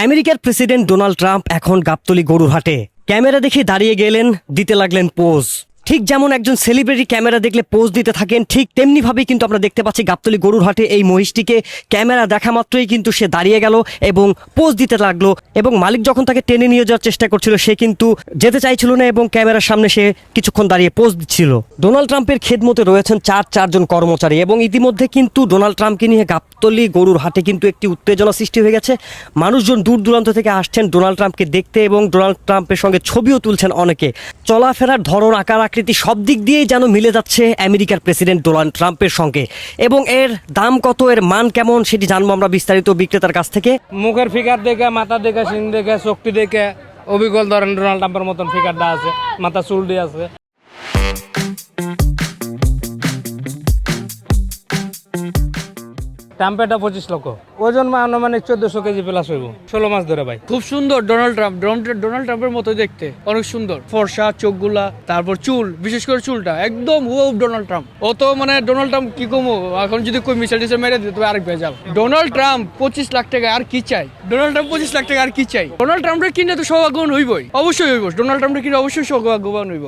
আমেরিকার president Donald Trump এখন গাবতলী গরুর হাটে ক্যামেরা দেখে দাঁড়িয়ে গেলেন, দিতে লাগলেন পোজ। ঠিক যেমন একজন সেলিব্রিটি ক্যামেরা দেখলে পোজ দিতে থাকেন, ঠিক তেমনি ভাবেই কিন্তু আমরা দেখতে পাচ্ছি গাবতলী গরুর হাটে এই মহিষটিকে ক্যামেরা দেখা মাত্রই কিন্তু সে দাঁড়িয়ে গেল এবং পোজ দিতে লাগলো। এবং মালিক যখন তাকে টেনে নিয়ে যাওয়ার চেষ্টা করছিল সে কিন্তু যেতে চাইছিল না এবং ক্যামেরার সামনে সে কিছুক্ষণ দাঁড়িয়ে পোজ দিচ্ছিল। ডোনাল্ড ট্রাম্পের খেদমতে রয়েছেন চারজন কর্মচারী এবং ইতিমধ্যে কিন্তু ডোনাল্ড ট্রাম্পকে নিয়ে গাবতলী গরুর হাটে কিন্তু একটি উত্তেজনা সৃষ্টি হয়ে গেছে। মানুষজন দূর দূরান্ত থেকে আসছেন ডোনাল্ড ট্রাম্পকে দেখতে এবং ডোনাল্ড ট্রাম্পের সঙ্গে ছবিও তুলছেন অনেকে। চলাফেরার ধরন, আকার আকৃতি সব দিক দিয়েই যেন মিলে যাচ্ছে আমেরিকার প্রেসিডেন্ট ডোনাল্ড ট্রাম্পের সঙ্গে। এবং এর দাম কত, এর মান কেমন সেটি জানবো আমরা বিস্তারিত বিক্রেতার কাছ থেকে। মুখের ফিগার দেখে, মাথা দেখে, সিং দেখে, শক্তি দেখে অবিকল ধরেন ডোনাল্ড ট্রাম্পের মতন ফিগারটা আছে, মাথা চুল দিয়ে আছে। ট্রাম্পেটা 25 লক্ষ, ওজন আনুমানিক 1400 কেজি প্লাস হইব, 16 মাস ধরে ভাই। খুব সুন্দর ডোনাল্ড ট্রাম্পের মতো দেখতে, অনেক সুন্দর, ফর্সা চোখগুলা, তারপর চুল, বিশেষ করে চুলটা একদম ডোনাল্ড ট্রাম্প। ও তো মানে ডোনাল্ড ট্রাম্প কি কমো, এখন যদি কই মিসাইল টিসাইল মেরে দিতে তবে আরেক ভেজাল। ডোনাল্ড ট্রাম্প 25 লাখ টাকা আর কি চাই? ডোনাল্ড ট্রাম্প 25 লাখ টাকা আর কি চাই? ডোনাল্ড ট্রাম্পের কিনে তো সৌভাগ্যবান হইবই, অবশ্যই হইব। ডোনাল্ড ট্রাম্পের কিনে অবশ্যই সৌভাগ্যবান হইব।